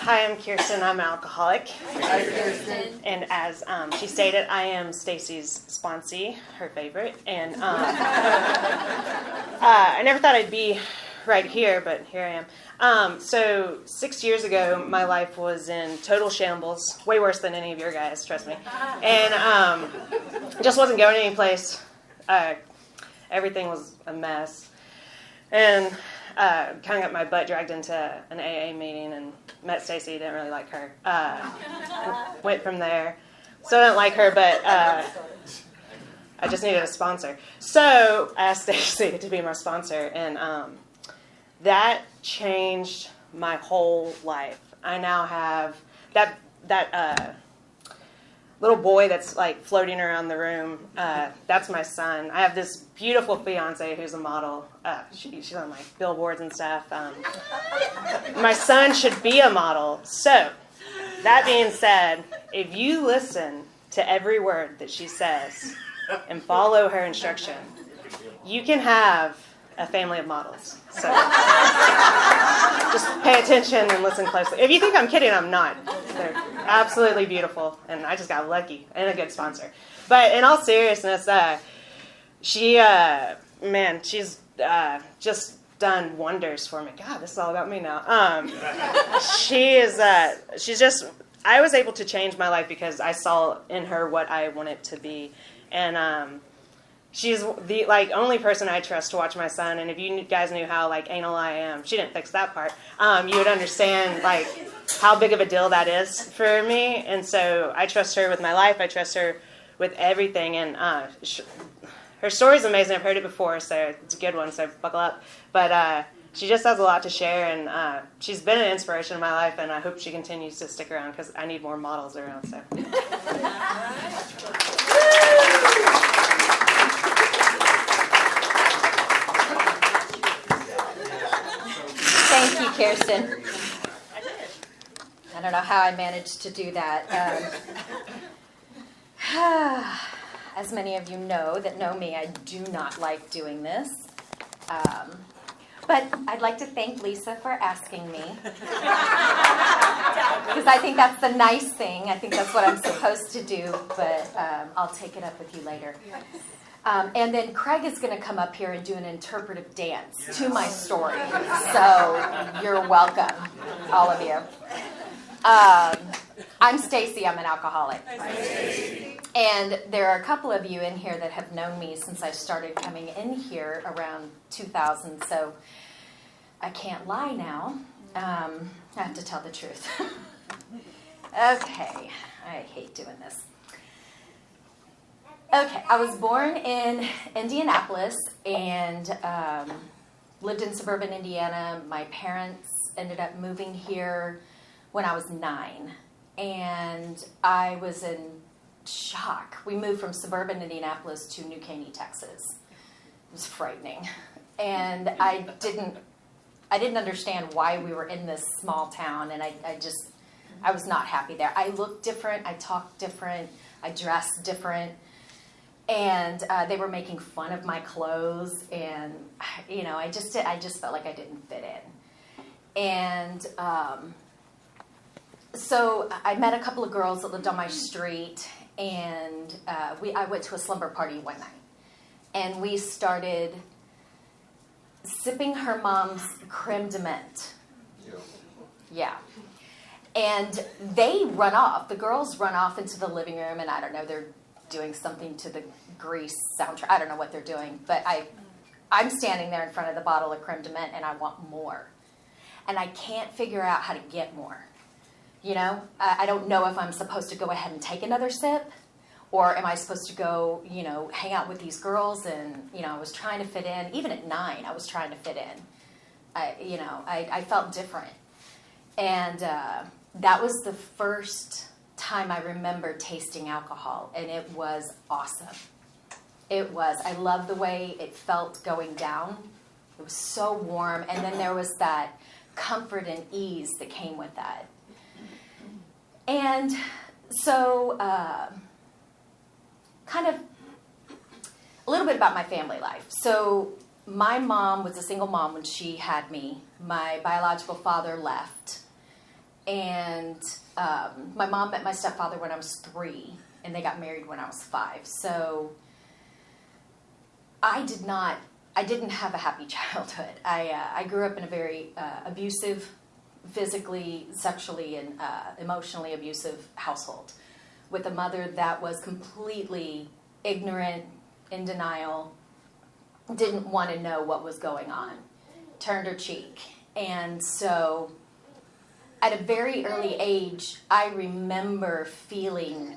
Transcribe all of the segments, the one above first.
Hi, I'm Kirsten. I'm an alcoholic. Hi, Kirsten. And as she stated, I am Stacy's sponsee, her favorite. And I never thought I'd be right here, but here I am. So 6 years ago, my life was in total shambles, way worse than any of your guys, trust me. And just wasn't going anyplace. Everything was a mess. And kind of got my butt dragged into an AA meeting and met Stacy. Didn't really like her. Went from there. Still didn't like her, but I just needed a sponsor. So I asked Stacy to be my sponsor, and that changed my whole life. I now have that little boy that's like floating around the room. That's my son. I have this beautiful fiance who's a model. She's on like billboards and stuff. My son should be a model. So, that being said, if you listen to every word that she says and follow her instruction, you can have a family of models. So, just pay attention and listen closely. If you think I'm kidding, I'm not. They're absolutely beautiful, and I just got lucky and a good sponsor. But in all seriousness, she's just done wonders for me. God, this is all about me now. She's just. I was able to change my life because I saw in her what I wanted to be, and she's the only person I trust to watch my son. And if you guys knew how anal I am, she didn't fix that part. You would understand how big of a deal that is for me. And so I trust her with my life. I trust her with everything. And her story's amazing. I've heard it before, so it's a good one. So buckle up. But she just has a lot to share, and she's been an inspiration in my life. And I hope she continues to stick around because I need more models around. So. Thank you, Kirsten. I don't know how I managed to do that. As many of you know that know me, I do not like doing this. But I'd like to thank Lisa for asking me. Because I think that's the nice thing. I think that's what I'm supposed to do. But I'll take it up with you later. And then Craig is going to come up here and do an interpretive dance to my story. So you're welcome, all of you. I'm Stacy. I'm an alcoholic. And there are a couple of you in here that have known me since I started coming in here around 2000. So I can't lie now. I have to tell the truth. Okay. I hate doing this. Okay, I was born in Indianapolis and lived in suburban Indiana. My parents ended up moving here when I was 9, and I was in shock. We moved from suburban Indianapolis to New Caney, Texas. It was frightening, and I didn't understand why we were in this small town, and I was not happy there. I looked different, I talked different, I dressed different. And they were making fun of my clothes, and I just felt like I didn't fit in. And so I met a couple of girls that lived on my street, and I went to a slumber party one night, and we started sipping her mom's creme de menthe. Yeah. And they run off. The girls run off into the living room, and I don't know, they're doing something to the Grease soundtrack. I don't know what they're doing, but I'm standing there in front of the bottle of creme de menthe, and I want more. And I can't figure out how to get more. I don't know if I'm supposed to go ahead and take another sip, or am I supposed to go, hang out with these girls? And, I was trying to fit in. Even at 9, I was trying to fit in. I felt different. And that was the first time I remember tasting alcohol, and it was awesome. It was. I loved the way it felt going down. It was so warm, and then there was that comfort and ease that came with that. And so, kind of a little bit about my family life. So my mom was a single mom when she had me. My biological father left. And my mom met my stepfather when I was 3, and they got married when I was 5. So I didn't have a happy childhood. I grew up in a very abusive, physically, sexually, and emotionally abusive household with a mother that was completely ignorant, in denial, didn't want to know what was going on, turned her cheek. And so at a very early age, I remember feeling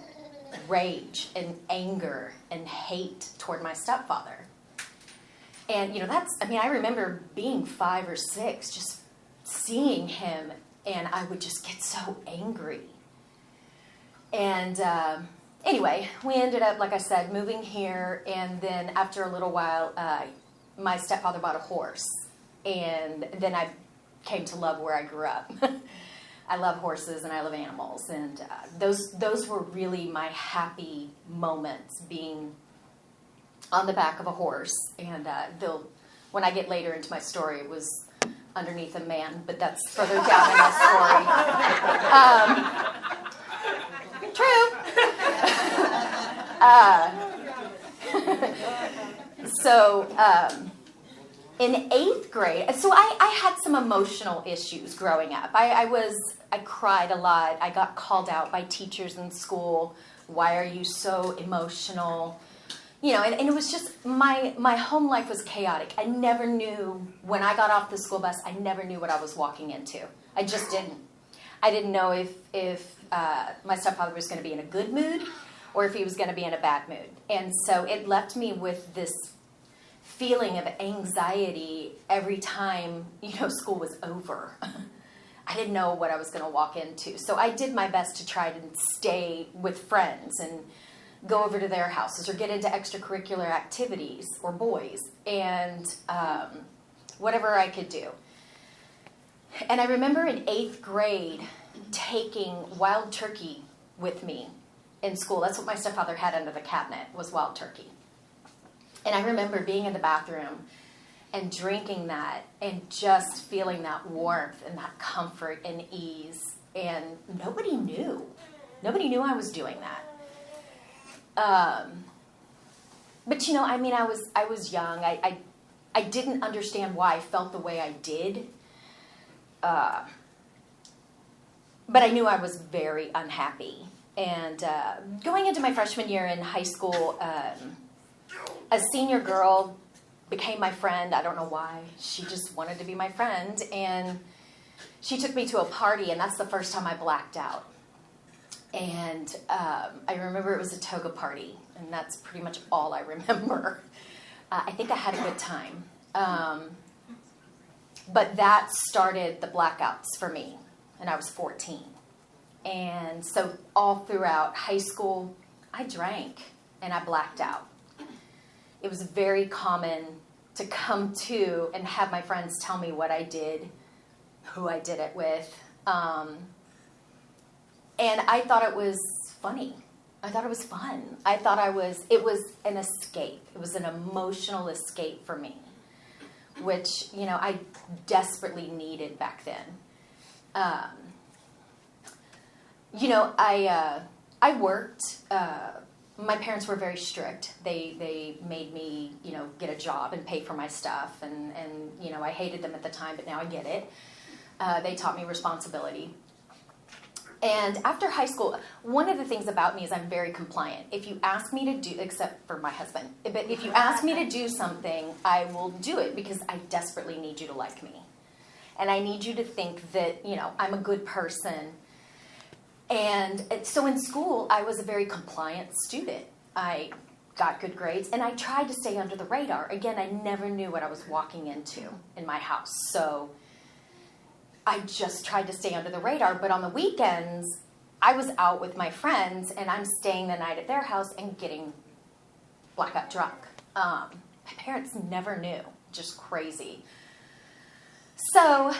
rage and anger and hate toward my stepfather. And, I remember being 5 or 6, just seeing him, and I would just get so angry. And anyway, we ended up, like I said, moving here, and then after a little while, my stepfather bought a horse, and then I came to love where I grew up. I love horses and I love animals, and those were really my happy moments, being on the back of a horse. And when I get later into my story, it was underneath a man, but that's further down in my story. True. So in 8th grade, so I had some emotional issues growing up. I cried a lot. I got called out by teachers in school. Why are you so emotional? And it was just, my home life was chaotic. I never knew, when I got off the school bus, I never knew what I was walking into. I just didn't. I didn't know if my stepfather was going to be in a good mood or if he was going to be in a bad mood. And so it left me with this feeling of anxiety every time, school was over. I didn't know what I was going to walk into. So I did my best to try to stay with friends and go over to their houses or get into extracurricular activities or boys and whatever I could do. And I remember in 8th grade taking wild turkey with me in school. That's what my stepfather had under the cabinet, was wild turkey. And I remember being in the bathroom and drinking that and just feeling that warmth and that comfort and ease. And nobody knew. Nobody knew I was doing that. But I was young. I didn't understand why I felt the way I did. But I knew I was very unhappy. And going into my freshman year in high school, a senior girl became my friend. I don't know why. She just wanted to be my friend. And she took me to a party, and that's the first time I blacked out. And I remember it was a toga party, and that's pretty much all I remember. I think I had a good time. But that started the blackouts for me, and I was 14. And so all throughout high school, I drank, and I blacked out. It was very common to come to and have my friends tell me what I did, who I did it with. And I thought it was funny. I thought it was fun. It was an escape. It was an emotional escape for me, which, I desperately needed back then. I worked. My parents were very strict. They made me, get a job and pay for my stuff. And I hated them at the time, but now I get it. They taught me responsibility. And after high school, one of the things about me is I'm very compliant. If you ask me to do, except for my husband, but if you ask me to do something, I will do it because I desperately need you to like me. And I need you to think that, I'm a good person. And so in school, I was a very compliant student. I got good grades, and I tried to stay under the radar. Again, I never knew what I was walking into in my house. So I just tried to stay under the radar, but on the weekends, I was out with my friends, and I'm staying the night at their house and getting blackout drunk. My parents never knew, just crazy. So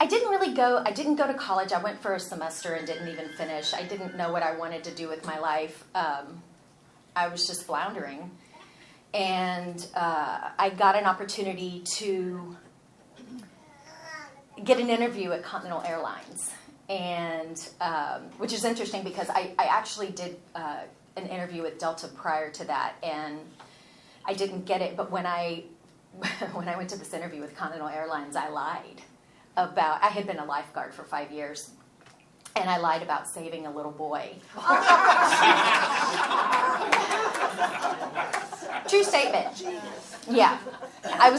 I didn't go to college. I went for a semester and didn't even finish. I didn't know what I wanted to do with my life. I was just floundering. And I got an opportunity to get an interview at Continental Airlines, and which is interesting because I actually did an interview with Delta prior to that, and I didn't get it. But when I went to this interview with Continental Airlines, I lied about, I had been a lifeguard for 5 years, and I lied about saving a little boy. True statement. Yeah. I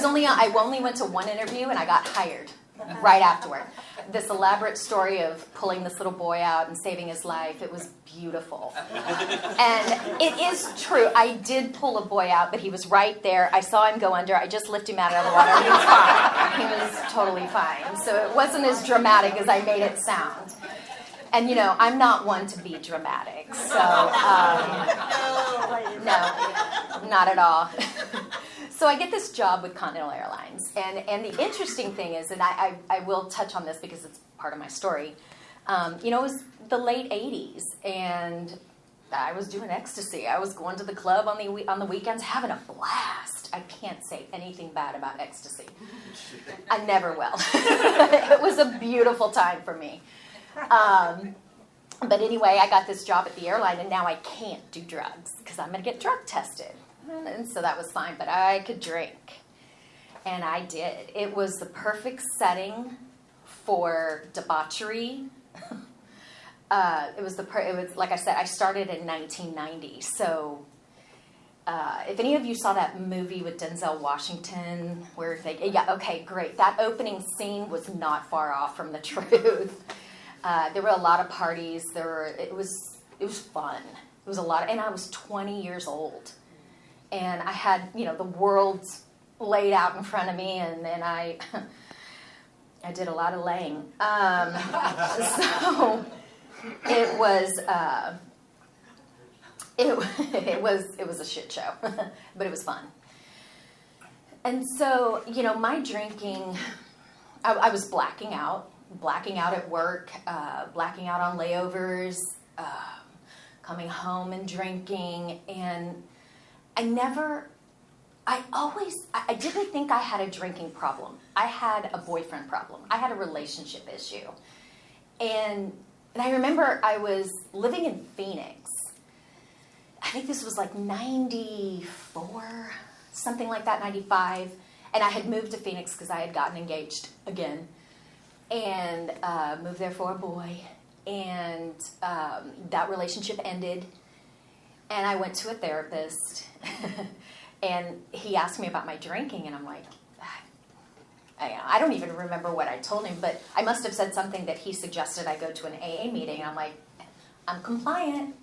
only went to one interview, and I got hired right afterward. This elaborate story of pulling this little boy out and saving his life, it was beautiful. And it is true. I did pull a boy out, but he was right there. I saw him go under. I just lifted him out of the water. He was fine. He was totally fine. So it wasn't as dramatic as I made it sound. And, you know, I'm not one to be dramatic. So, no, not at all. So I get this job with Continental Airlines. And the interesting thing is, and I will touch on this because it's part of my story, you know, it was the late 80s, and I was doing ecstasy. I was going to the club on the weekends, having a blast. I can't say anything bad about ecstasy. I never will. It was a beautiful time for me. But anyway, I got this job at the airline, and now I can't do drugs because I'm going to get drug tested. And so that was fine, but I could drink. And I did. It was the perfect setting for debauchery. It was like I said, I started in 1990. So if any of you saw that movie with Denzel Washington, yeah, okay, great. That opening scene was not far off from the truth. There were a lot of parties. It was fun. It was a lot, and I was 20 years old. And I had, you know, the world laid out in front of me, and then I did a lot of laying. So it was it was a shit show, but it was fun. And so, you know, my drinking, I was blacking out at work, blacking out on layovers, coming home and drinking, and I didn't think I had a drinking problem. I had a boyfriend problem. I had a relationship issue. And I remember I was living in Phoenix. I think this was like 94, something like that, 95. And I had moved to Phoenix because I had gotten engaged again. And moved there for a boy. And that relationship ended. And I went to a therapist, and he asked me about my drinking, and I'm like, I don't even remember what I told him, but I must have said something that he suggested I go to an AA meeting, and I'm like, I'm compliant.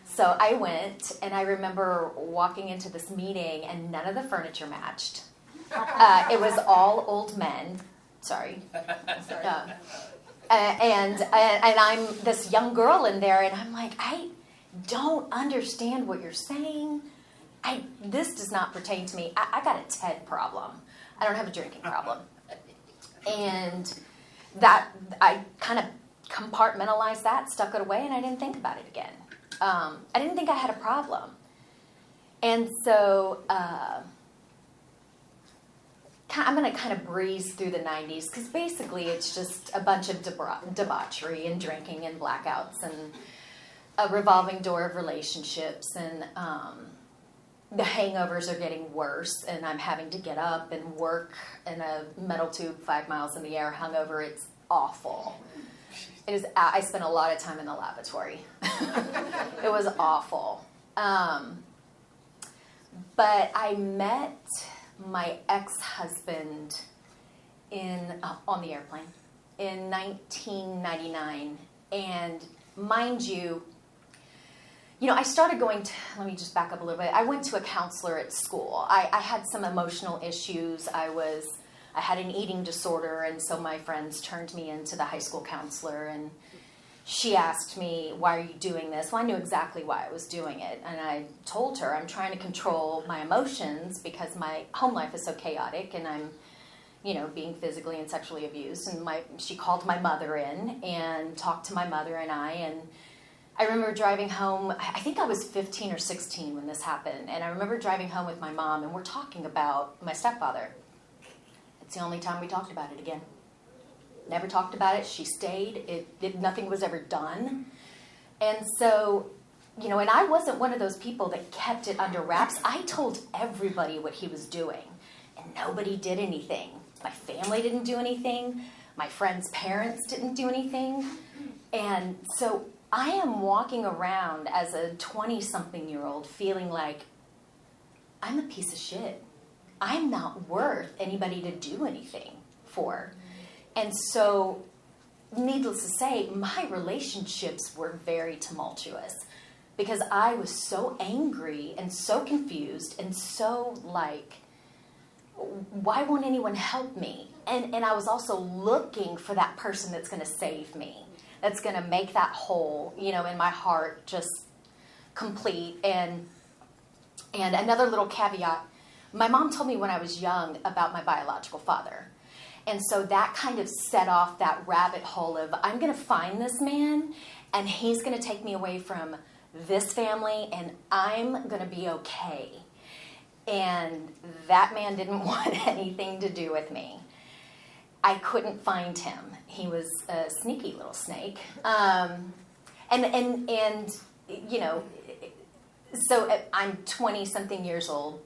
So I went, and I remember walking into this meeting, and none of the furniture matched. It was all old men. Sorry. And I'm this young girl in there, and I'm like, I don't understand what you're saying. This does not pertain to me. I got a TED problem. I don't have a drinking problem. And that, I kind of compartmentalized that, stuck it away, and I didn't think about it again. I didn't think I had a problem. And so I'm going to kind of breeze through the 90s, because basically it's just a bunch of debauchery and drinking and blackouts and a revolving door of relationships, and the hangovers are getting worse, and I'm having to get up and work in a metal tube 5 miles in the air hungover. It's awful. It is. I spent a lot of time in the lavatory. It was awful. But I met my ex-husband on the airplane in 1999, and mind you, I started going to, let me just back up a little bit. I went to a counselor at school. I had some emotional issues. I had an eating disorder, and so my friends turned me into the high school counselor, and she asked me, why are you doing this? Well, I knew exactly why I was doing it, and I told her I'm trying to control my emotions because my home life is so chaotic, and I'm, being physically and sexually abused. And she called my mother in and talked to my mother and I remember driving home. I think I was 15 or 16 when this happened, and I remember driving home with my mom, and we're talking about my stepfather. It's the only time we talked about it again. never talked about it. She stayed. Nothing was ever done. And so, and I wasn't one of those people that kept it under wraps. I told everybody what he was doing, and nobody did anything. My family didn't do anything. My friends' parents didn't do anything. And so I am walking around as a 20-something-year-old feeling like I'm a piece of shit. I'm not worth anybody to do anything for. And so, needless to say, my relationships were very tumultuous because I was so angry and so confused and so like, why won't anyone help me? And I was also looking for that person that's going to save me, that's going to make that hole, in my heart just complete. And another little caveat, my mom told me when I was young about my biological father. And so that kind of set off that rabbit hole of, I'm going to find this man, and he's going to take me away from this family, and I'm going to be okay. And that man didn't want anything to do with me. I couldn't find him. He was a sneaky little snake. So I'm 20-something years old,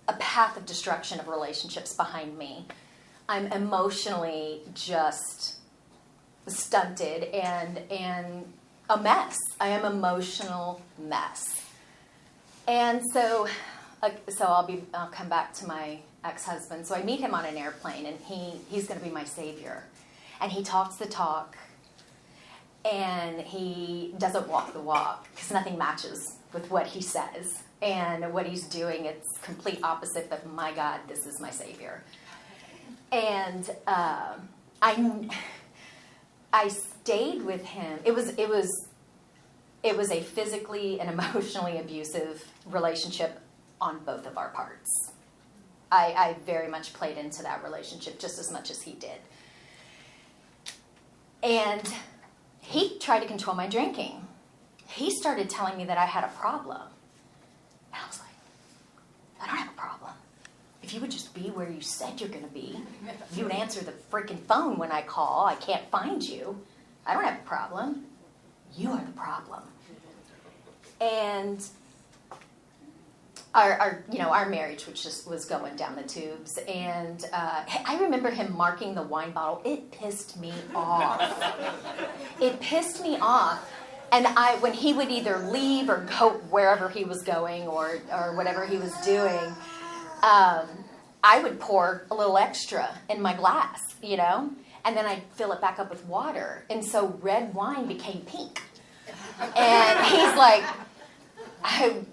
a path of destruction of relationships behind me. I'm emotionally just stunted and a mess. I am an emotional mess. And so I'll come back to my ex-husband. So I meet him on an airplane, and he's going to be my savior. And he talks the talk, and he doesn't walk the walk because nothing matches with what he says. And what he's doing, it's complete opposite, but my God, this is my savior. And I stayed with him. It was a physically and emotionally abusive relationship on both of our parts. I very much played into that relationship just as much as he did. And he tried to control my drinking. He started telling me that I had a problem. And I was like, I don't have a problem. If you would just be where you said you're going to be, if you would answer the freaking phone when I call, I can't find you. I don't have a problem. You are the problem. And our marriage, which just was going down the tubes, and I remember him marking the wine bottle. It pissed me off. It pissed me off. And when he would either leave or go wherever he was going or whatever he was doing, I would pour a little extra in my glass, and then I'd fill it back up with water. And so red wine became pink. And he's like, I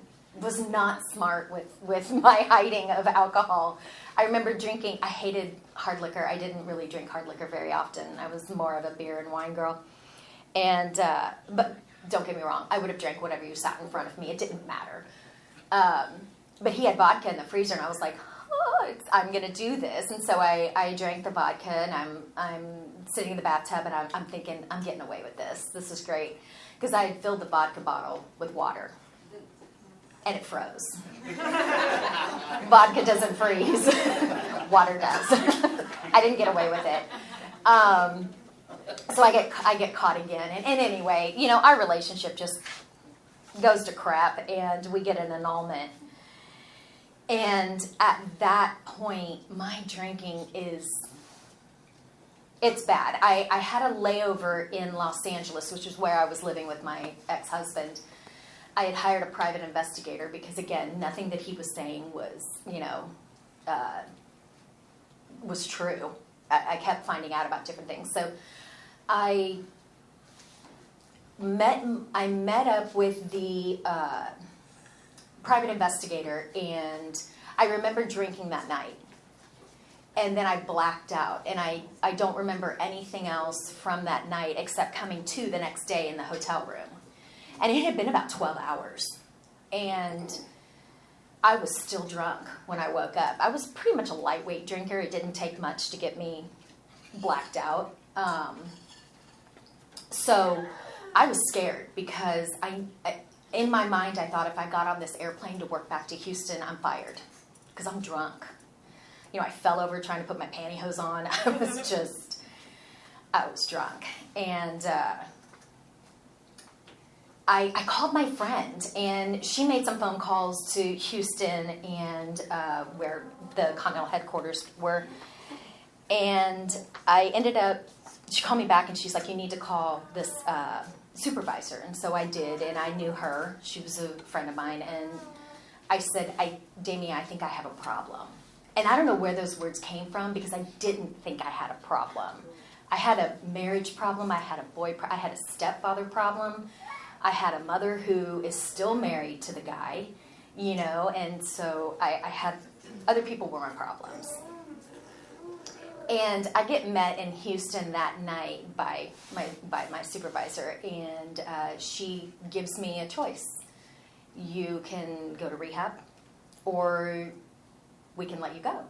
was not smart with my hiding of alcohol. I remember drinking, I hated hard liquor. I didn't really drink hard liquor very often. I was more of a beer and wine girl. And, but don't get me wrong, I would have drank whatever you sat in front of me. It didn't matter. But he had vodka in the freezer, and I was like, I'm going to do this. And so I drank the vodka, and I'm sitting in the bathtub, and I'm thinking, I'm getting away with this. This is great. Because I had filled the vodka bottle with water, and it froze. Vodka doesn't freeze. Water does. I didn't get away with it. So I get caught again. And anyway, our relationship just goes to crap, and we get an annulment. And at that point, my drinking it's bad. I had a layover in Los Angeles, which is where I was living with my ex-husband. I had hired a private investigator because, again, nothing that he was saying was true. I kept finding out about different things. So I met up with the private investigator, and I remember drinking that night. And then I blacked out, and I don't remember anything else from that night except coming to the next day in the hotel room. And it had been about 12 hours. And I was still drunk when I woke up. I was pretty much a lightweight drinker. It didn't take much to get me blacked out. So I was scared because in my mind, I thought if I got on this airplane to work back to Houston, I'm fired because I'm drunk. I fell over trying to put my pantyhose on. I was just I was drunk. And I called my friend, and she made some phone calls to Houston and where the Continental headquarters were. And I ended up, she called me back, and she's like, you need to call this supervisor. And so I did, and I knew her. She was a friend of mine. And I said, Damien, I think I have a problem. And I don't know where those words came from, because I didn't think I had a problem. I had a marriage problem. I had I had a stepfather problem. I had a mother who is still married to the guy, and so I had other people were my problems. And I get met in Houston that night by my supervisor, and she gives me a choice. You can go to rehab, or we can let you go.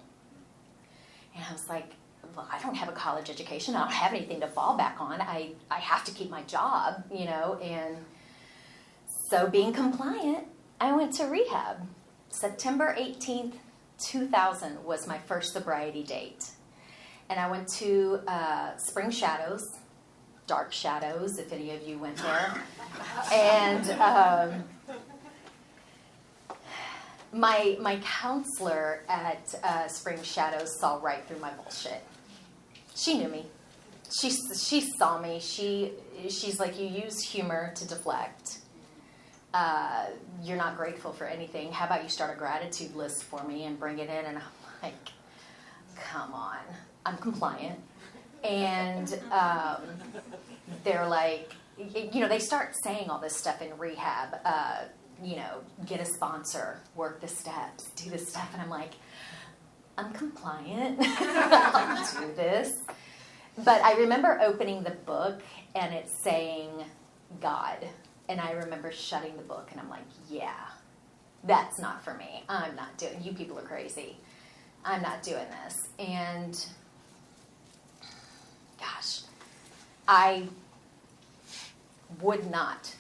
And I was like, well, I don't have a college education. I don't have anything to fall back on. I have to keep my job, and so being compliant, I went to rehab. September 18th, 2000 was my first sobriety date. And I went to Spring Shadows, Dark Shadows, if any of you went there. And my counselor at Spring Shadows saw right through my bullshit. She knew me. She saw me. She's like, you use humor to deflect. You're not grateful for anything. How about you start a gratitude list for me and bring it in? And I'm like, come on. I'm compliant. And they're like, they start saying all this stuff in rehab. Get a sponsor, work the steps, do this stuff. And I'm like, I'm compliant. I'll do this. But I remember opening the book and it's saying God. And I remember shutting the book and I'm like, yeah, that's not for me. I'm not doing, you people are crazy. I'm not doing this. And gosh, I would not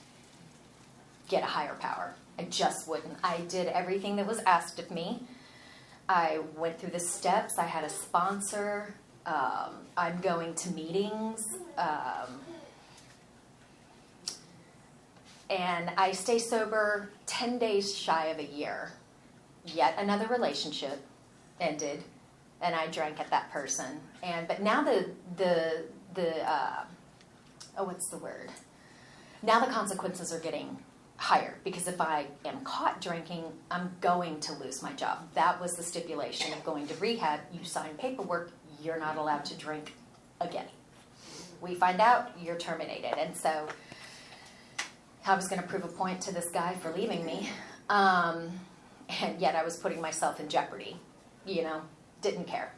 get a higher power. I just wouldn't. I did everything that was asked of me. I went through the steps. I had a sponsor. I'm going to meetings. And I stay sober 10 days shy of a year. Yet another relationship ended, and I drank at that person. But now what's the word? Now the consequences are getting higher, because if I am caught drinking, I'm going to lose my job. That was the stipulation of going to rehab. You sign paperwork, you're not allowed to drink again. We find out, you're terminated. And so I was going to prove a point to this guy for leaving me. And yet I was putting myself in jeopardy, didn't care.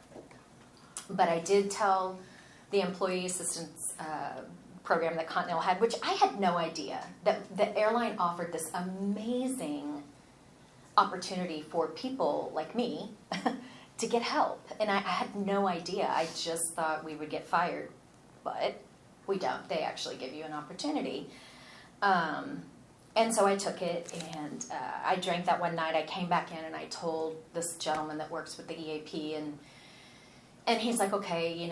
But I did tell the employee assistance program that Continental had, which I had no idea, that the airline offered this amazing opportunity for people like me to get help. And I had no idea. I just thought we would get fired. But we don't. They actually give you an opportunity. And so I took it, and I drank that one night. I came back in, and I told this gentleman that works with the EAP, and he's like, okay, you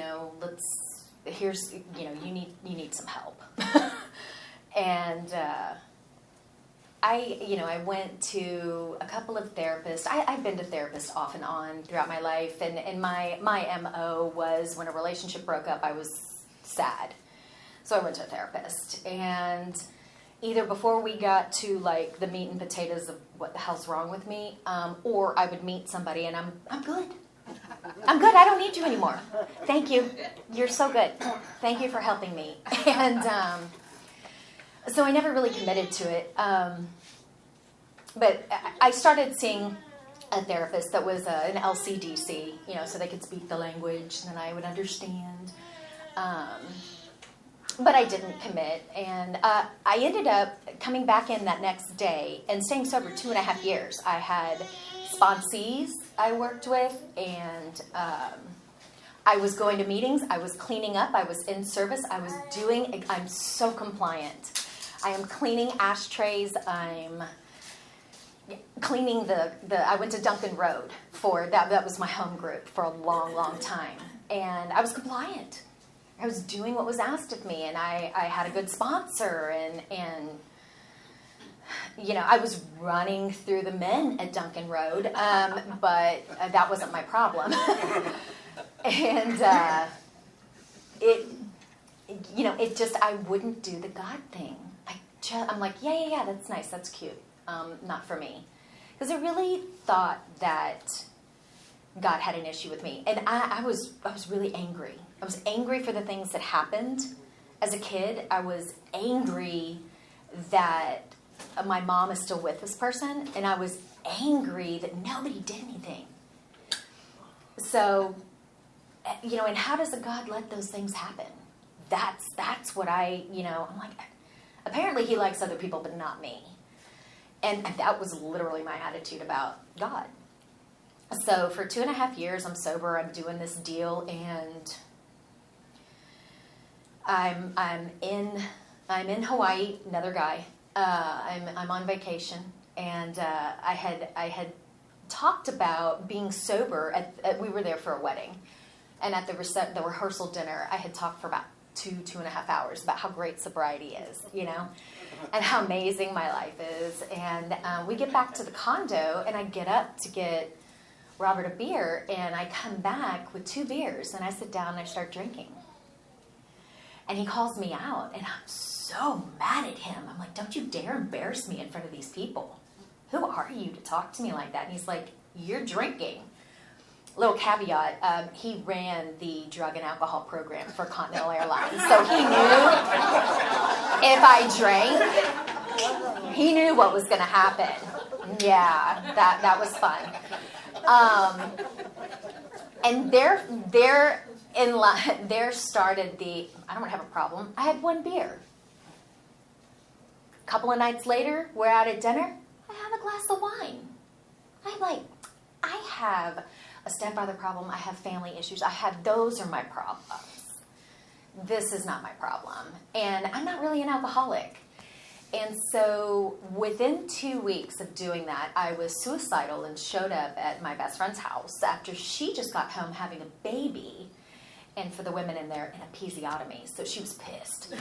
need some help. And I went to a couple of therapists. I've been to therapists off and on throughout my life, and my MO was, when a relationship broke up, I was sad. So I went to a therapist, and either before we got to like the meat and potatoes of what the hell's wrong with me, or I would meet somebody and I'm good. I'm good. I don't need you anymore. Thank you. You're so good. Thank you for helping me. And so I never really committed to it. But I started seeing a therapist that was an LCDC, so they could speak the language and then I would understand. But I didn't commit, and I ended up coming back in that next day and staying sober 2.5 years. I had sponsees I worked with, and I was going to meetings, I was cleaning up, I was in service, I'm so compliant. I am cleaning ashtrays, I'm cleaning I went to Duncan Road for, that was my home group for a long, long time, and I was compliant. I was doing what was asked of me, and I had a good sponsor, and I was running through the men at Duncan Road, but that wasn't my problem. And it just, I wouldn't do the God thing. I'm like, yeah, that's nice, that's cute. Not for me. Because I really thought that God had an issue with me. And I was really angry. I was angry for the things that happened as a kid. I was angry that my mom is still with this person. And I was angry that nobody did anything. So, and how does a God let those things happen? That's what I'm like, apparently he likes other people, but not me. And that was literally my attitude about God. So for 2.5 years, I'm sober. I'm doing this deal, and I'm in Hawaii. Another guy. I'm on vacation, and I had talked about being sober. We were there for a wedding, and at the rehearsal dinner, I had talked for about 2.5 hours about how great sobriety is, and how amazing my life is. And we get back to the condo, and I get up to get Robert a beer, and I come back with 2 beers, and I sit down and I start drinking. And he calls me out, and I'm so mad at him. I'm like, don't you dare embarrass me in front of these people. Who are you to talk to me like that? And he's like, you're drinking. Little caveat, he ran the drug and alcohol program for Continental Airlines. So he knew if I drank, he knew what was going to happen. Yeah, that was fun. And there started I don't have a problem. I had 1 beer. A couple of nights later, we're out at dinner. I have a glass of wine. I have a stepfather problem. I have family issues. Those are my problems. This is not my problem. And I'm not really an alcoholic. And so within 2 weeks of doing that, I was suicidal and showed up at my best friend's house after she just got home having a baby. And for the women in there, an episiotomy. So she was pissed.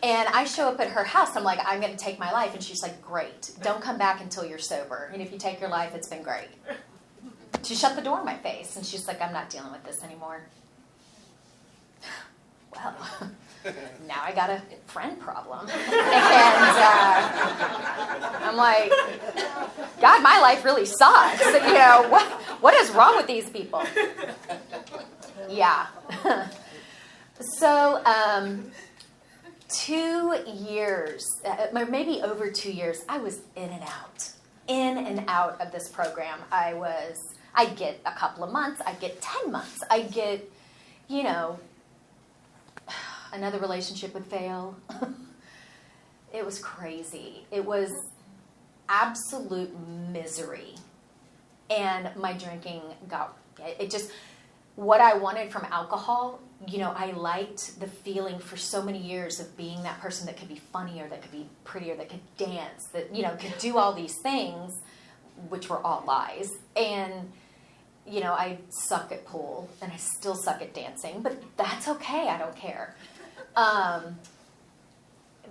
And I show up at her house. I'm like, I'm going to take my life. And she's like, great. Don't come back until you're sober. And if you take your life, it's been great. She shut the door in my face. And she's like, I'm not dealing with this anymore. Well, now I got a friend problem. And I'm like, God, my life really sucks. What is wrong with these people? Yeah. So 2 years, maybe over 2 years, I was in and out of this program. I'd get a couple of months, I'd get 10 months, I'd get, another relationship would fail. It was crazy. It was absolute misery. And my drinking what I wanted from alcohol, I liked the feeling for so many years of being that person that could be funny, or that could be pretty, or that could dance, that, could do all these things, which were all lies. And, I suck at pool, and I still suck at dancing, but that's okay. I don't care.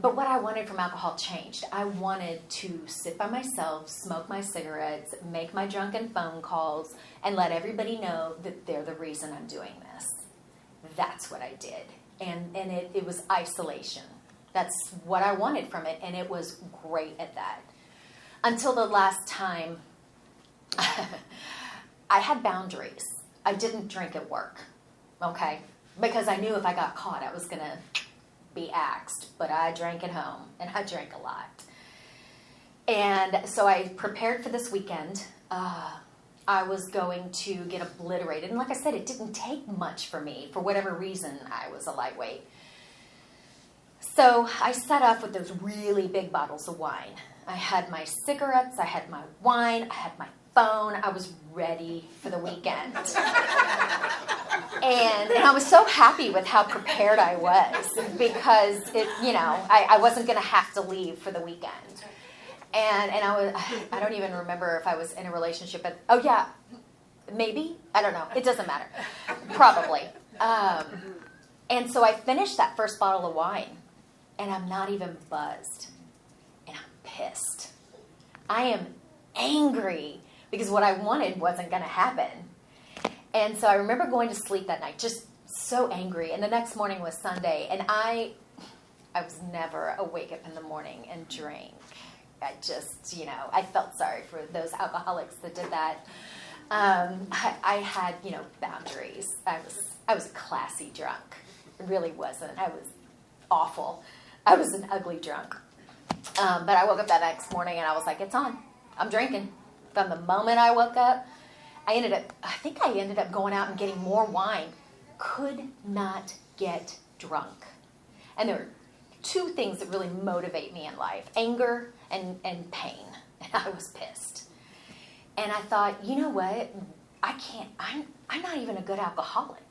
But what I wanted from alcohol changed. I wanted to sit by myself, smoke my cigarettes, make my drunken phone calls, and let everybody know that they're the reason I'm doing this. That's what I did. And it was isolation. That's what I wanted from it, and it was great at that. Until the last time, I had boundaries. I didn't drink at work, okay? Because I knew if I got caught, I was going to be axed. But I drank at home, and I drank a lot. And so I prepared for this weekend. I was going to get obliterated. And like I said, it didn't take much for me. For whatever reason, I was a lightweight. So I set off with those really big bottles of wine. I had my cigarettes, I had my wine, I had my phone. I was ready for the weekend. And I was so happy with how prepared I was, because I wasn't going to have to leave for the weekend. And I don't even remember if I was in a relationship. Oh yeah, maybe, I don't know. It doesn't matter. Probably. And so I finished that first bottle of wine, and I'm not even buzzed. And I'm pissed. I am angry because what I wanted wasn't going to happen. And so I remember going to sleep that night, just so angry. And the next morning was Sunday, and I was never awake up in the morning and drank. I just, I felt sorry for those alcoholics that did that. I had, boundaries. I was a classy drunk. It really wasn't. I was awful. I was an ugly drunk. But I woke up that next morning and I was like, it's on. I'm drinking. From the moment I woke up, I think I ended up going out and getting more wine. Could not get drunk. And there are two things that really motivate me in life: anger and pain. And I was pissed. And I thought, you know what? I'm not even a good alcoholic.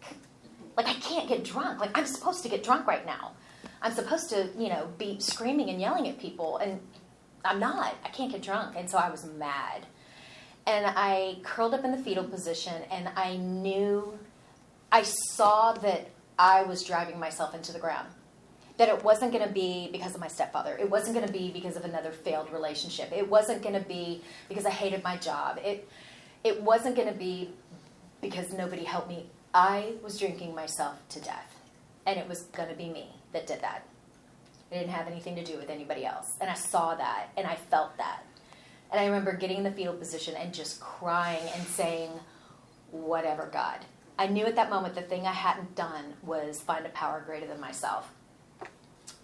Like, I can't get drunk. Like, I'm supposed to get drunk right now. I'm supposed to, be screaming and yelling at people. And I'm not. I can't get drunk. And so I was mad. And I curled up in the fetal position, and I saw that I was driving myself into the ground. That it wasn't going to be because of my stepfather. It wasn't going to be because of another failed relationship. It wasn't going to be because I hated my job. It wasn't going to be because nobody helped me. I was drinking myself to death. And it was going to be me that did that. It didn't have anything to do with anybody else. And I saw that, and I felt that. And I remember getting in the fetal position and just crying and saying, whatever, God. I knew at that moment the thing I hadn't done was find a power greater than myself.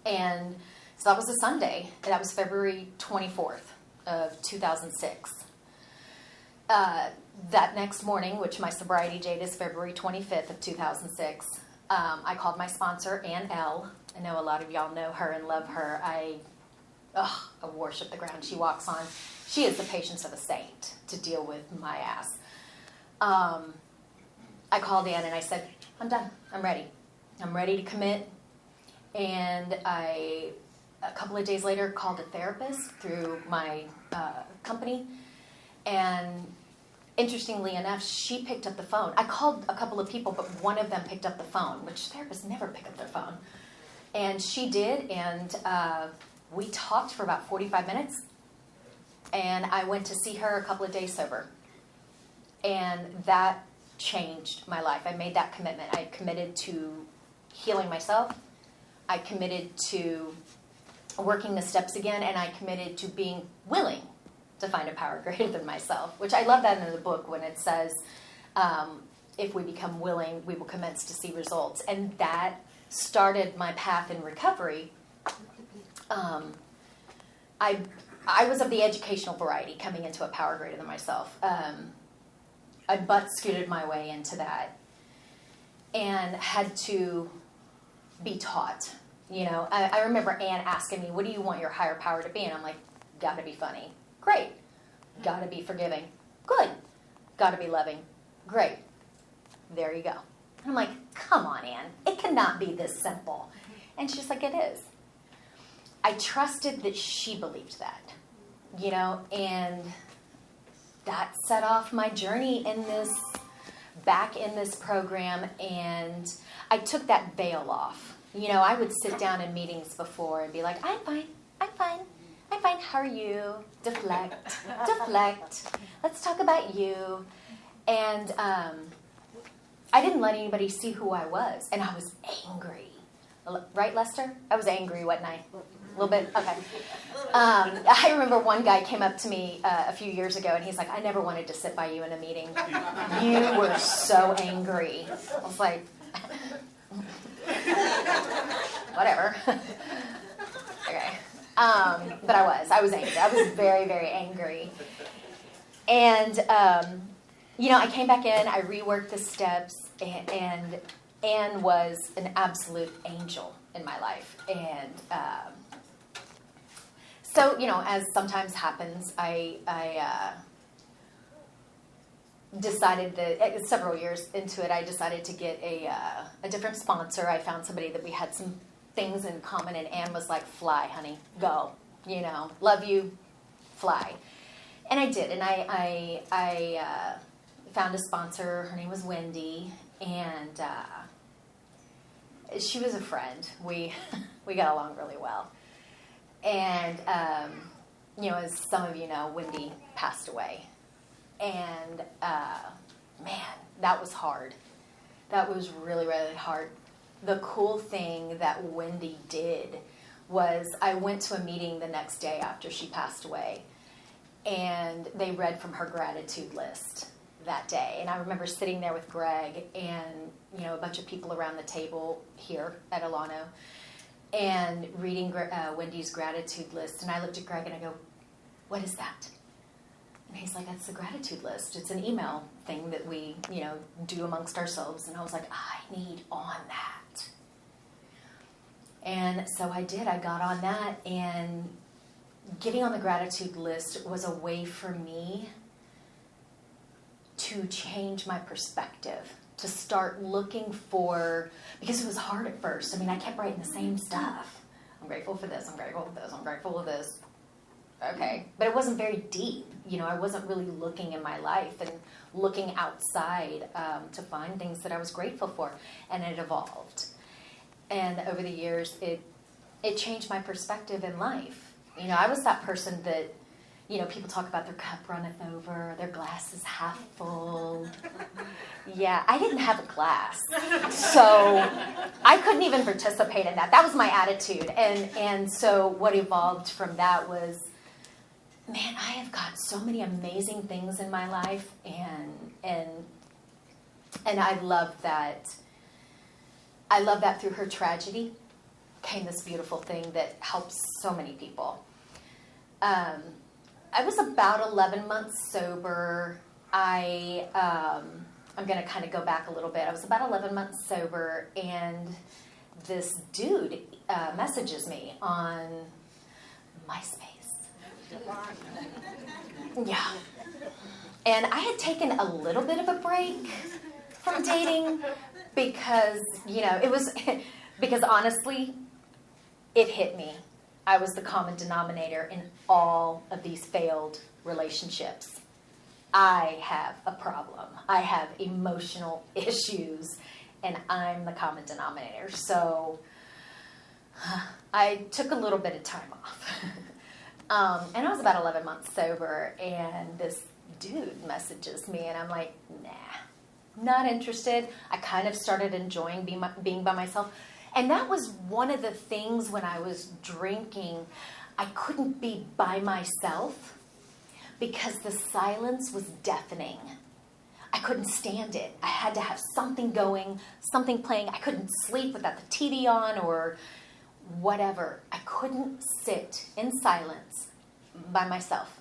And so that was a Sunday, and that was February 24th of 2006. That next morning, which my sobriety date is February 25th of 2006, I called my sponsor, Ann L. I know a lot of y'all know her and love her. I worship the ground she walks on. She is the patience of a saint to deal with my ass. I called Ann and I said, I'm done. I'm ready. I'm ready to commit. And a couple of days later, called a therapist through my company. And interestingly enough, she picked up the phone. I called a couple of people, but one of them picked up the phone, which therapists never pick up their phone. And she did, and we talked for about 45 minutes. And I went to see her a couple of days sober. And that changed my life. I made that commitment. I committed to healing myself. I committed to working the steps again, and I committed to being willing to find a power greater than myself, which I love that in the book when it says, if we become willing, we will commence to see results. And that started my path in recovery. I was of the educational variety coming into a power greater than myself. I butt scooted my way into that and had to be taught. I remember Ann asking me, what do you want your higher power to be? And I'm like, gotta be funny. Great. Gotta be forgiving. Good. Gotta be loving. Great. There you go. And I'm like, come on, Ann. It cannot be this simple. And she's like, it is. I trusted that she believed that, and that set off my journey back in this program, and I took that veil off. I would sit down in meetings before and be like, I'm fine. How are you? Deflect. Let's talk about you. And I didn't let anybody see who I was, and I was angry. Right, Lester? I was angry, wasn't I? A little bit? Okay. I remember one guy came up to me a few years ago, and he's like, I never wanted to sit by you in a meeting. You were so angry. I was like, whatever. Okay. But I was angry. I was very, very angry. And, I came back in, I reworked the steps, and Anne was an absolute angel in my life. And so, as sometimes happens, I decided that several years into it, I decided to get a different sponsor. I found somebody that we had some things in common, and Anne was like, fly, honey, go, love you, fly. And I did, and I found a sponsor. Her name was Wendy, and she was a friend. We got along really well. And, as some of you know, Wendy passed away. And, man, that was hard. That was really, really hard. The cool thing that Wendy did was I went to a meeting the next day after she passed away, and they read from her gratitude list that day. And I remember sitting there with Greg and, a bunch of people around the table here at Alano and reading Wendy's gratitude list. And I looked at Greg and I go, "What is that?" And he's like, "That's the gratitude list. It's an email thing that we, do amongst ourselves." And I was like, I need on that. And so I did. I got on that, and getting on the gratitude list was a way for me to change my perspective, to start looking for, because it was hard at first. I mean, I kept writing the same stuff. I'm grateful for this. I'm grateful for this. I'm grateful for this. Okay. But it wasn't very deep. I wasn't really looking in my life and looking outside to find things that I was grateful for. And it evolved. And over the years, it changed my perspective in life. I was that person that, people talk about their cup runneth over, their glass is half full. Yeah, I didn't have a glass. So I couldn't even participate in that. That was my attitude. And so what evolved from that was, man, I have got so many amazing things in my life, and I love that. I love that through her tragedy came this beautiful thing that helps so many people. I was about 11 months sober. I'm going to kind of go back a little bit. I was about 11 months sober, and this dude messages me on MySpace. Yeah. And I had taken a little bit of a break from dating because, it was, because honestly, it hit me. I was the common denominator in all of these failed relationships. I have a problem. I have emotional issues, and I'm the common denominator. So I took a little bit of time off. And I was about 11 months sober, and this dude messages me, and I'm like, nah, not interested. I kind of started enjoying being by myself. And that was one of the things when I was drinking. I couldn't be by myself because the silence was deafening. I couldn't stand it. I had to have something going, something playing. I couldn't sleep without the TV on or whatever. I couldn't sit in silence by myself,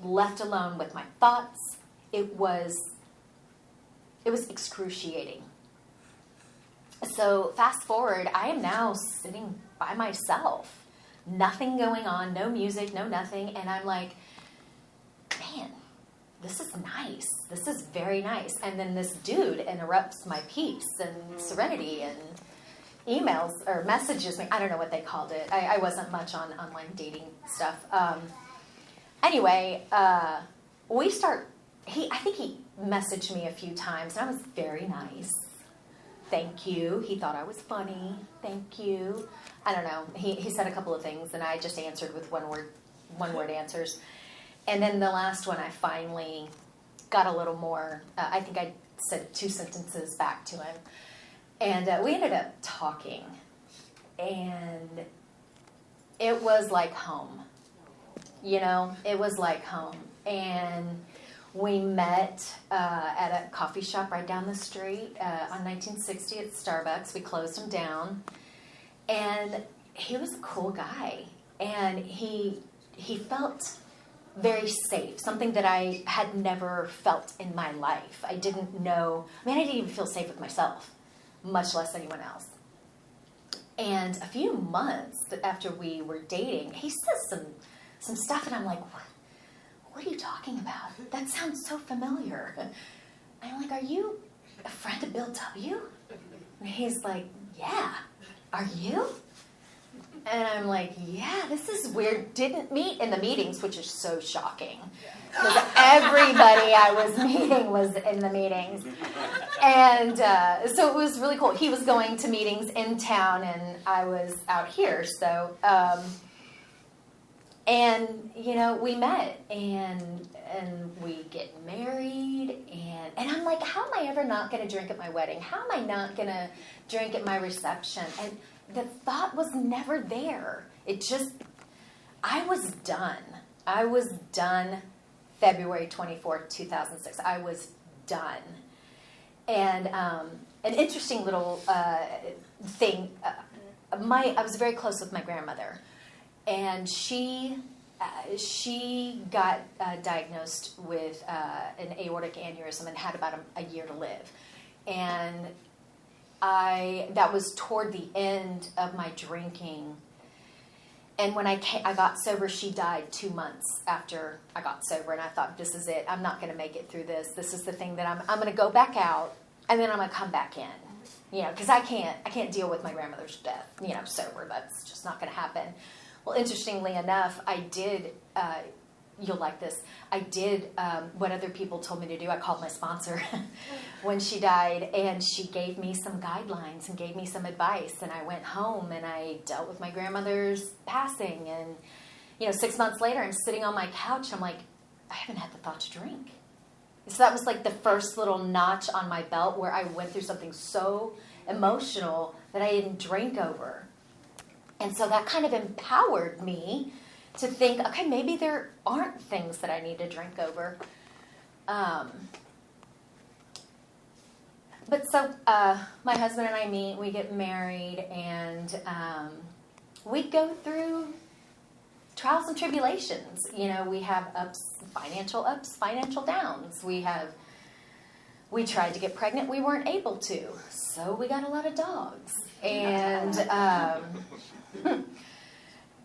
left alone with my thoughts. It was excruciating. So fast forward, I am now sitting by myself, nothing going on, no music, no nothing, and I'm like, man, this is nice. This is very nice. And then this dude interrupts my peace and serenity and emails or messages me. I don't know what they called it. I wasn't much on online dating stuff. Anyway, I think he messaged me a few times, and I was very nice. Thank you. He thought I was funny. Thank you. I don't know. He said a couple of things, and I just answered with one word answers. And then the last one, I finally got a little more. I think I said 2 sentences back to him. And we ended up talking. And it was like home. It was like home. And we met at a coffee shop right down the street on 1960 at Starbucks. We closed him down. And he was a cool guy. And he felt very safe, something that I had never felt in my life. I didn't know. I didn't even feel safe with myself, much less anyone else. And a few months after we were dating, he says some stuff, and I'm like, what are you talking about? That sounds so familiar. And I'm like, are you a friend of Bill W? And he's like, yeah. Are you? And I'm like, yeah, this is weird. Didn't meet in the meetings, which is so shocking. Because everybody I was meeting was in the meetings. And so it was really cool. He was going to meetings in town, and I was out here. So, and, you know, we met, and we get married. And I'm like, how am I ever not going to drink at my wedding? How am I not going to drink at my reception? And the thought was never there. It just, I was done. I was done February 24th, 2006. I was done. And an interesting little thing, I was very close with my grandmother. And she got diagnosed with an aortic aneurysm and had about a year to live. And that was toward the end of my drinking. And when I got sober, she died 2 months after I got sober. And I thought, this is it. I'm not going to make it through this. This is the thing that I'm going to go back out, and then I'm going to come back in. You know, because I can't deal with my grandmother's death, you know, sober. That's just not going to happen. Well, interestingly enough, I did, you'll like this, I did what other people told me to do. I called my sponsor when she died, and she gave me some guidelines and gave me some advice. And I went home, and I dealt with my grandmother's passing. And, you know, 6 months later, I'm sitting on my couch. I'm like, I haven't had the thought to drink. So that was like the first little notch on my belt where I went through something so emotional that I didn't drink over. And so that kind of empowered me to think, okay, maybe there aren't things that I need to drink over. But so my husband and I meet, we get married, and we go through trials and tribulations. You know, we have ups, financial downs. We tried to get pregnant, we weren't able to. So we got a lot of dogs. And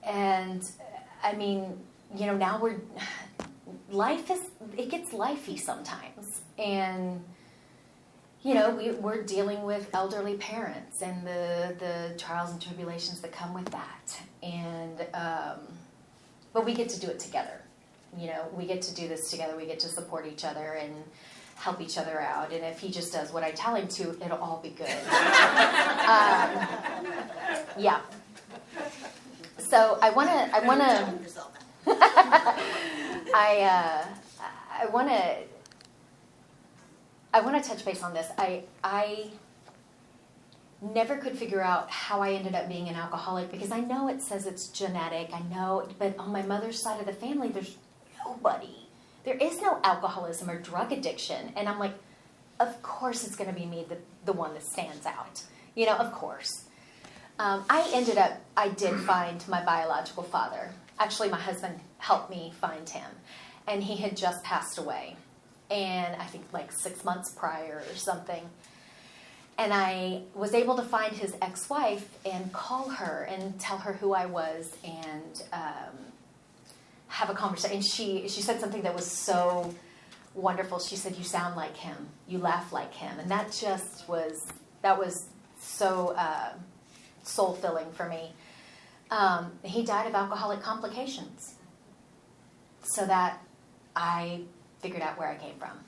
and I mean, you know, now it gets lifey sometimes. And, you know, we're dealing with elderly parents and the trials and tribulations that come with that. And, but we get to do it together. You know, we get to do this together. We get to support each other and help each other out. And if he just does what I tell him to, it'll all be good. Yeah. So I want to touch base on this. I never could figure out how I ended up being an alcoholic, because I know it says it's genetic. I know, but on my mother's side of the family, there's nobody. There is no alcoholism or drug addiction. And I'm like, of course it's going to be me, the one that stands out. You know, of course. I did find my biological father. Actually, my husband helped me find him. And he had just passed away. And I think like 6 months prior or something. And I was able to find his ex-wife and call her and tell her who I was and have a conversation. And she said something that was so wonderful. She said, "You sound like him. You laugh like him." And that just was so soul-filling for me. He died of alcoholic complications. So that I figured out where I came from.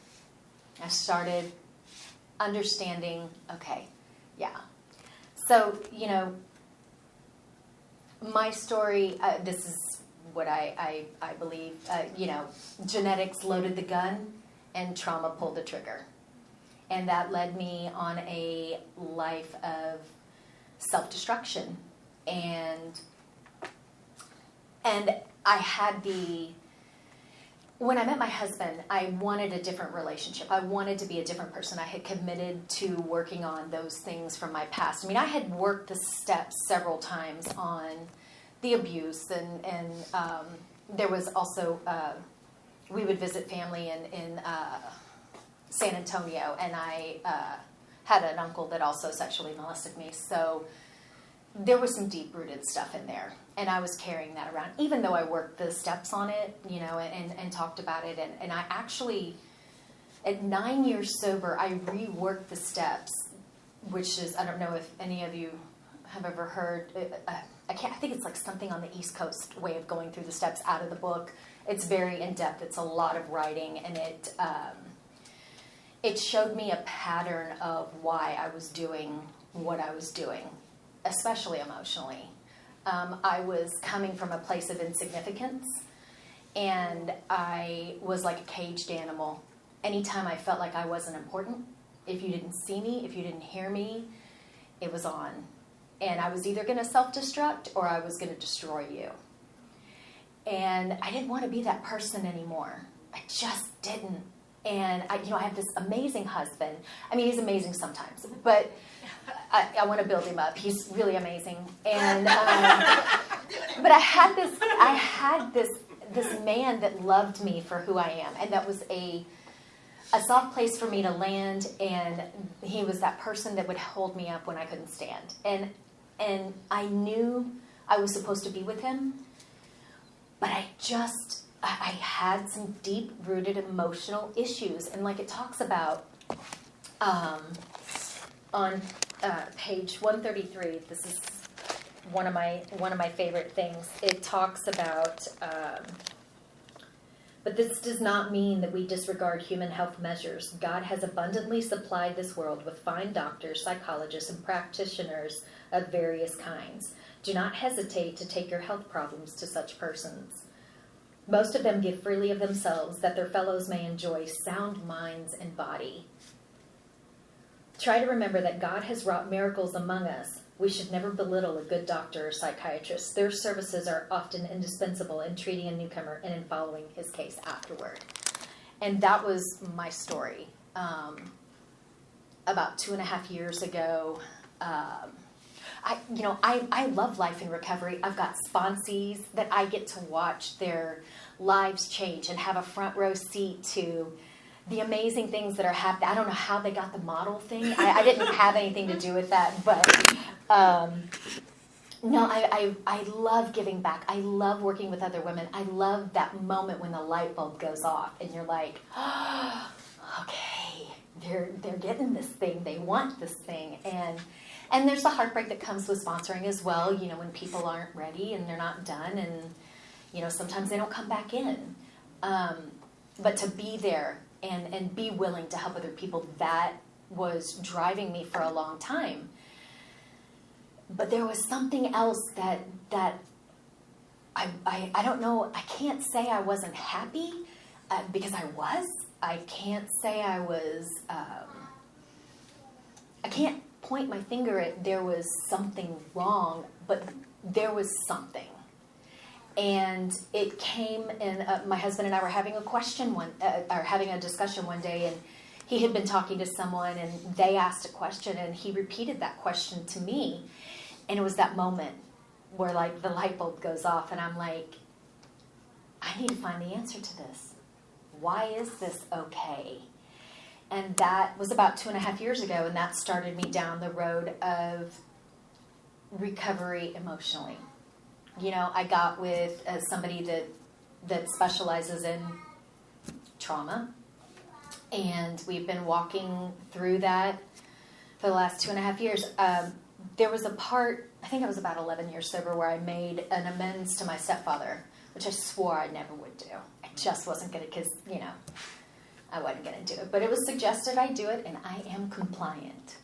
I started understanding, okay, yeah. So, you know, my story, this is what I believe, you know, genetics loaded the gun and trauma pulled the trigger. And that led me on a life of self-destruction. And I had when I met my husband, I wanted a different relationship. I wanted to be a different person. I had committed to working on those things from my past. I mean, I had worked the steps several times on the abuse, and there was also, we would visit family in San Antonio, and I had an uncle that also sexually molested me. So there was some deep-rooted stuff in there, and I was carrying that around, even though I worked the steps on it, you know, and talked about it. And I actually, at 9 years sober, I reworked the steps, which is, I don't know if any of you have ever heard, I think it's like something on the East Coast way of going through the steps out of the book. It's very in-depth. It's a lot of writing, and it showed me a pattern of why I was doing what I was doing, especially emotionally. I was coming from a place of insignificance, and I was like a caged animal. Anytime I felt like I wasn't important, if you didn't see me, if you didn't hear me, it was on. And I was either going to self-destruct or I was going to destroy you. And I didn't want to be that person anymore. I just didn't. And I have this amazing husband. I mean, he's amazing sometimes, but I want to build him up. He's really amazing. And but I had this man that loved me for who I am, and that was a soft place for me to land. And he was that person that would hold me up when I couldn't stand. And I knew I was supposed to be with him, but I had some deep-rooted emotional issues. And like it talks about on page 133, this is one of my favorite things. It talks about, but this does not mean that we disregard human health measures. God has abundantly supplied this world with fine doctors, psychologists, and practitioners of various kinds. Do not hesitate to take your health problems to such persons. Most of them give freely of themselves that their fellows may enjoy sound minds and body. Try to remember that God has wrought miracles among us. We should never belittle a good doctor or psychiatrist. Their services are often indispensable in treating a newcomer and in following his case afterward. And that was my story. About 2.5 years ago, I love life in recovery. I've got sponsees that I get to watch their lives change and have a front row seat to the amazing things that are happening. I don't know how they got the model thing. I didn't have anything to do with that, but no, I love giving back. I love working with other women. I love that moment when the light bulb goes off and you're like, oh, okay, they're getting this thing. They want this thing. And there's the heartbreak that comes with sponsoring as well, when people aren't ready and they're not done, and, sometimes they don't come back in. But to be there and be willing to help other people, that was driving me for a long time. But there was something else that I don't know, I can't say I wasn't happy, because I was. I can't say I was, I can't point my finger at there was something wrong, but there was something. And it came, and my husband and I were having having a discussion one day, and he had been talking to someone, and they asked a question, and he repeated that question to me, and it was that moment where like the light bulb goes off, and I'm like, I need to find the answer to this. Why is this okay? And that was about 2.5 years ago, and that started me down the road of recovery emotionally. I got with somebody that specializes in trauma, and we've been walking through that for the last 2.5 years. There was a part, I think I was about 11 years sober, where I made an amends to my stepfather, which I swore I never would do. I just wasn't going to, because, I wasn't going to do it. But it was suggested I do it, and I am compliant.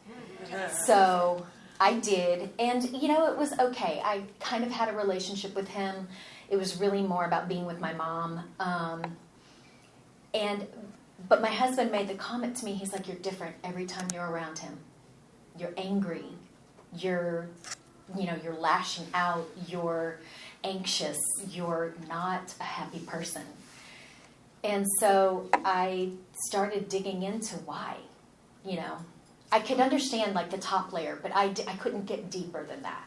So I did. And, it was okay. I kind of had a relationship with him. It was really more about being with my mom. But my husband made the comment to me, he's like, you're different every time you're around him. You're angry. You're lashing out. You're anxious. You're not a happy person. And so I started digging into why, I could understand like the top layer, but I couldn't get deeper than that.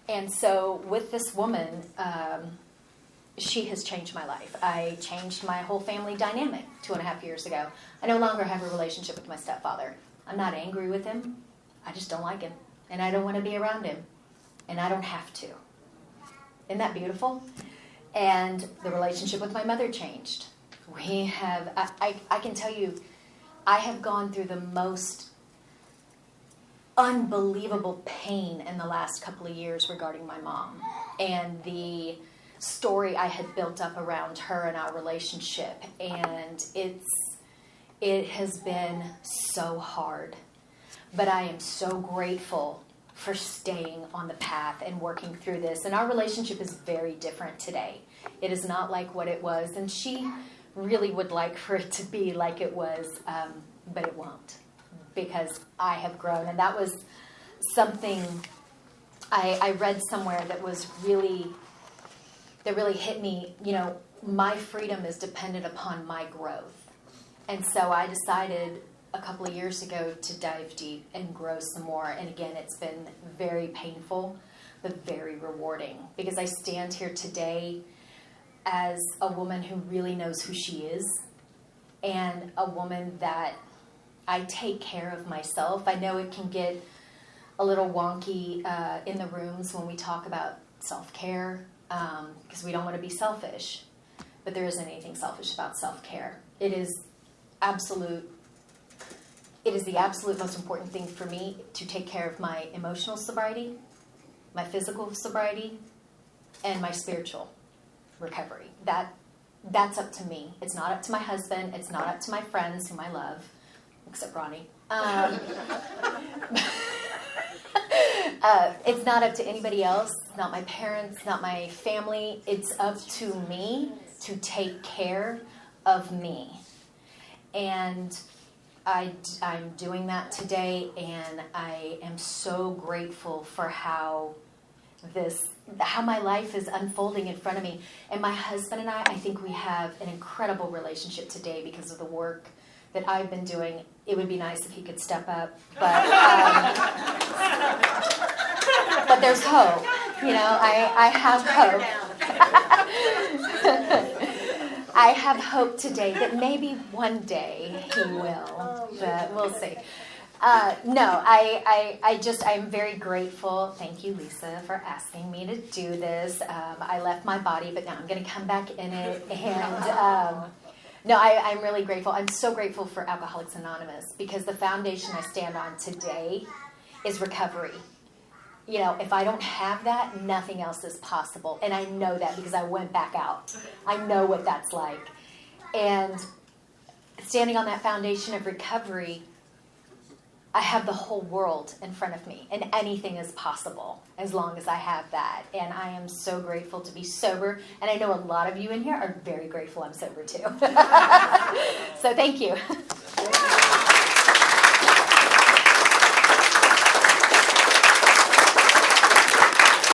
And so with this woman, she has changed my life. I changed my whole family dynamic 2.5 years ago. I no longer have a relationship with my stepfather. I'm not angry with him. I just don't like him. And I don't want to be around him. And I don't have to. Isn't that beautiful? And the relationship with my mother changed. We have, I can tell you, I have gone through the most unbelievable pain in the last couple of years regarding my mom and the story I had built up around her and our relationship. And it has been so hard. But I am so grateful for staying on the path and working through this. And our relationship is very different today. It is not like what it was. And she really would like for it to be like it was, but it won't, because I have grown. And that was something I read somewhere that really hit me. You know, my freedom is dependent upon my growth. And so I decided a couple of years ago to dive deep and grow some more. And again, it's been very painful, but very rewarding, because I stand here today as a woman who really knows who she is, and a woman that I take care of myself. I know it can get a little wonky in the rooms when we talk about self-care, because we don't want to be selfish, but there isn't anything selfish about self-care. It is the absolute most important thing for me to take care of my emotional sobriety, my physical sobriety, and my spiritual recovery. That's up to me. It's not up to my husband. It's not up to my friends whom I love, except Ronnie. It's not up to anybody else, not my parents, not my family. It's up to me to take care of me. And I'm doing that today, and I am so grateful for how my life is unfolding in front of me. And my husband and I think we have an incredible relationship today because of the work that I've been doing. It would be nice if he could step up, but there's hope. You know, I have hope. I have hope today that maybe one day he will, but we'll see. I'm very grateful. Thank you, Lisa, for asking me to do this. I left my body, but now I'm going to come back in it. And I'm really grateful. I'm so grateful for Alcoholics Anonymous, because the foundation I stand on today is recovery. You know, if I don't have that, nothing else is possible. And I know that because I went back out. I know what that's like. And standing on that foundation of recovery, I have the whole world in front of me. And anything is possible as long as I have that. And I am so grateful to be sober. And I know a lot of you in here are very grateful I'm sober too. So thank you.